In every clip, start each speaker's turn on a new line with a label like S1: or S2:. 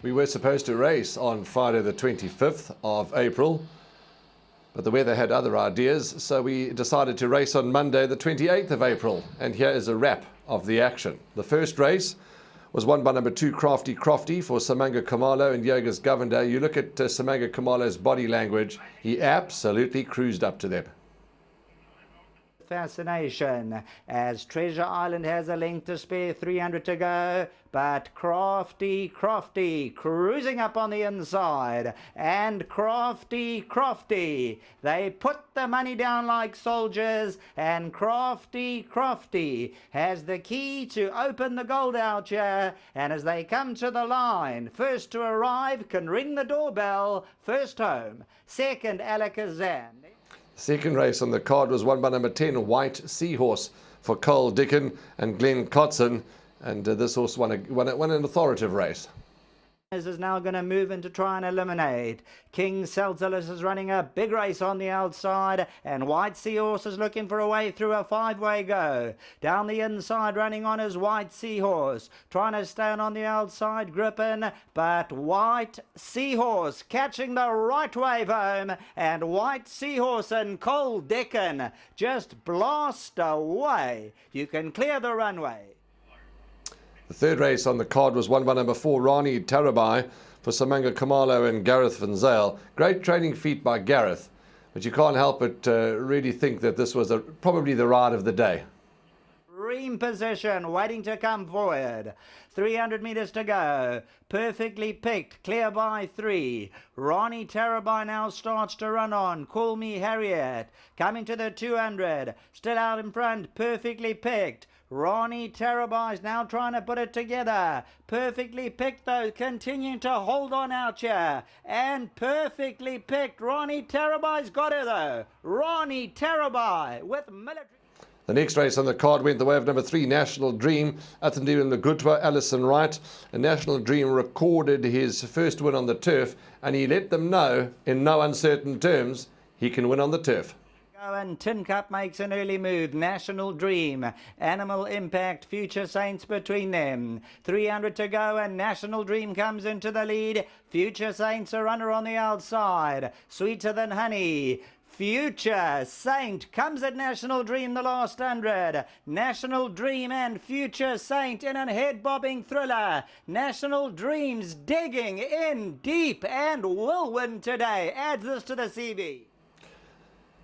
S1: We were supposed to race on Friday the 25th of April, but the weather had other ideas, so we decided to race on Monday the 28th of April. And here is a wrap of the action. The first race was won by number 2, Crafty Crofty, for Samanga Khumalo and Yogas Governor. You look at Samanga Khumalo's body language, he absolutely cruised up to them.
S2: Fascination as Treasure Island has a length to spare, 300 to go, but Crafty cruising up on the inside, and Crafty they put the money down like soldiers, and Crafty has the key to open the gold out here. And as they come to the line, first to arrive can ring the doorbell. First home, second Alakazam.
S1: Second race on the card was won by number 10, White Seahorse, for Cole Dickon and Glenn Kotson, and this horse won an authoritative race.
S2: Is now going to move in to try and eliminate. King Seltzelus is running a big race on the outside, and White Seahorse is looking for a way through a 5-way go. Down the inside running on is White Seahorse, trying to stand on the outside, gripping, but White Seahorse catching the right wave home, and White Seahorse and Cole Dickon just blast away. You can clear the runway.
S1: The third race on the card was won by number 4, Rani Tarabai, for Samanga Khumalo and Gareth Van Zyl. Great training feat by Gareth, but you can't help but really think that this was probably the ride of the day.
S2: Dream position, waiting to come forward. 300 meters to go. Perfectly picked, clear by 3. Ronnie Tarabai now starts to run on. Call Me Harriet, coming to the 200. Still out in front, perfectly picked. Ronnie Tarabai's now trying to put it together. Perfectly picked though, continuing to hold on out here. And perfectly picked. Ronnie Tarabai's got her though. Ronnie Tarabai with military.
S1: The next race on the card went the way of number 3, National Dream, Athandiwe Lagutwa, Alison Wright. And National Dream recorded his first win on the turf, and he let them know in no uncertain terms he can win on the turf.
S2: And Tin Cup makes an early move. National Dream, Animal Impact, Future Saints between them. 300 to go and National Dream comes into the lead. Future Saints a runner on the outside. Sweeter Than Honey. Future Saint comes at National Dream the last 100. National Dream and Future Saint in a head-bobbing thriller. National Dream's digging in deep and will win today. Adds this to the CV.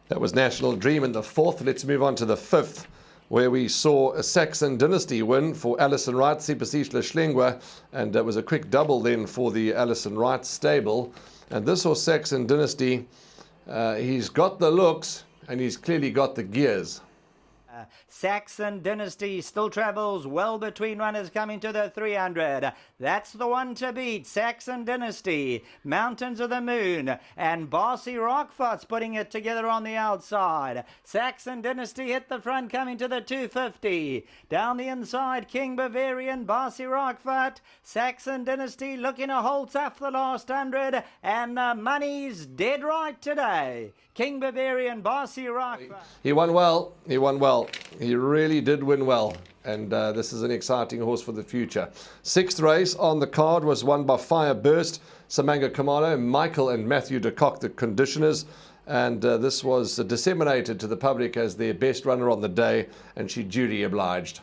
S1: That was National Dream in the 4th. Let's move on to the 5th, where we saw a Saxon Dynasty win for Alison Wright, Sipasishla Schlengwa, and it was a quick double then for the Alison Wright stable. And this horse, Saxon Dynasty, he's got the looks and he's clearly got the gears.
S2: Saxon Dynasty still travels well between runners coming to the 300. That's the one to beat. Saxon Dynasty, Mountains of the Moon, and Bossy Rockfoot's putting it together on the outside. Saxon Dynasty hit the front coming to the 250. Down the inside, King Bavarian, Bossy Rockfoot. Saxon Dynasty looking to hold tough the last 100, and the money's dead right today. King Bavarian, Bossy Rockfoot.
S1: He won well. He won well. He really did win well, and this is an exciting horse for the future. 6th race on the card was won by Fireburst, Samanga Khumalo, Michael and Matthew de Kock, the conditioners, and this was disseminated to the public as their best runner on the day, and she duly obliged.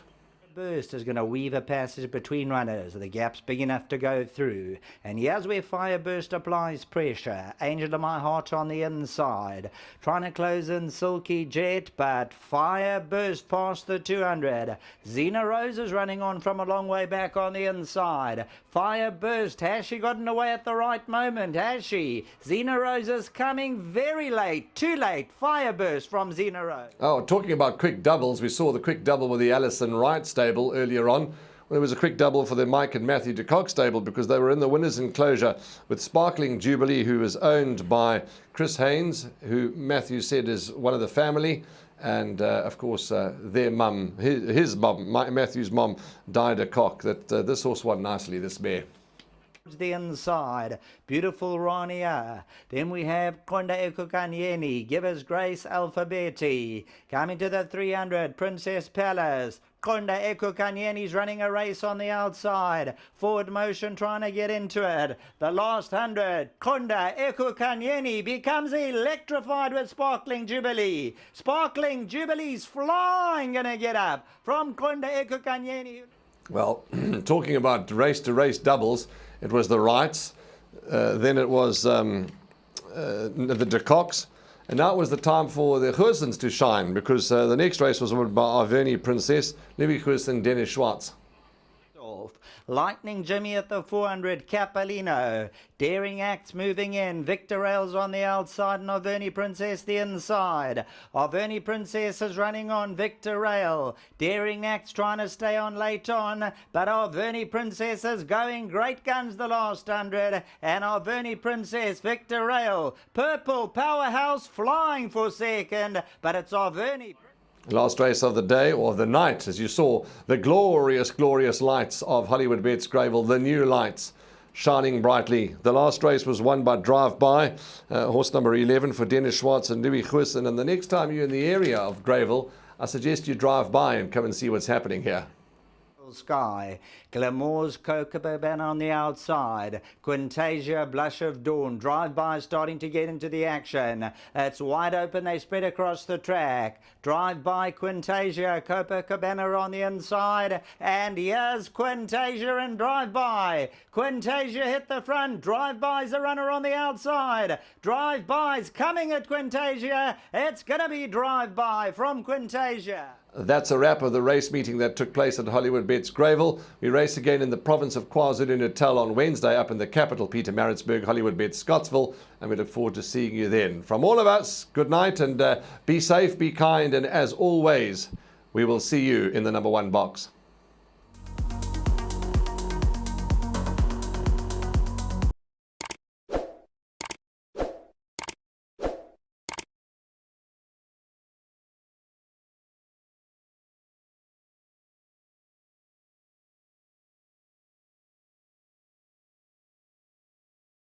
S2: Burst is going to weave a passage between runners. The gap's big enough to go through. And here's where Fireburst applies pressure. Angel of My Heart on the inside. Trying to close in Silky Jet, but Fireburst past the 200. Xena Rose is running on from a long way back on the inside. Fireburst, has she gotten away at the right moment? Has she? Xena Rose is coming very late. Too late. Fireburst from Xena Rose.
S1: Oh, talking about quick doubles, we saw the quick double with the Alison Wright stable earlier on. Well, there was a quick double for the Mike and Matthew de Kock stable because they were in the winners' enclosure with Sparkling Jubilee, who is owned by Chris Haynes, who Matthew said is one of the family. And, of course, their mum, his mum, Matthew's mum, died a cock. That this horse won nicely, this mare.
S2: The inside, Beautiful Rania. Then we have Konda Ekukanyeni, Give Us Grace Alphabeti. Coming to the 300, Princess Palace. Konda Ekukanyeni's running a race on the outside. Forward motion trying to get into it. The last 100. Konda Ekukanyeni becomes electrified with Sparkling Jubilee. Sparkling Jubilee's flying, gonna get up from Konda Ekukanyeni.
S1: Well, talking about race-to-race doubles, it was the Wrights, then it was the de Koks, and now it was the time for the Goossens to shine, because the next race was won by Arvernie Princess, Louis Goossen, Dennis Schwartz.
S2: Lightning Jimmy at the 400, Capolino. Daring Acts moving in. Victor Rails on the outside and Arvernie Princess the inside. Arvernie Princess is running on Victor Rail. Daring Acts trying to stay on late on, but Arvernie Princess is going great guns the last 100. And Arvernie Princess, Victor Rail, Purple Powerhouse flying for second, but it's Arvernie.
S1: Last race of the day, or of the night, as you saw, the glorious, glorious lights of Hollywoodbets Greyville, the new lights, shining brightly. The last race was won by Drive By, horse number 11 for Dennis Schwartz and Louis Goossen. And the next time you're in the area of Greyville, I suggest you drive by and come and see what's happening here.
S2: Sky, Glamour's Cocoa Banner on the outside, Quintasia Blush of Dawn, Drive-By starting to get into the action. It's wide open, they spread across the track. Drive-By, Quintasia, Copacabana on the inside, and here's Quintasia and Drive-By. Quintasia hit the front, Drive-By's a runner on the outside. Drive-By's coming at Quintasia, it's going to be Drive-By from Quintasia.
S1: That's a wrap of the race meeting that took place at Hollywoodbets Greyville. We race again in the province of KwaZulu-Natal on Wednesday up in the capital, Pietermaritzburg, Hollywoodbets Scottsville, and we look forward to seeing you then. From all of us, good night and be safe, be kind, and as always, we will see you in the number 1 box.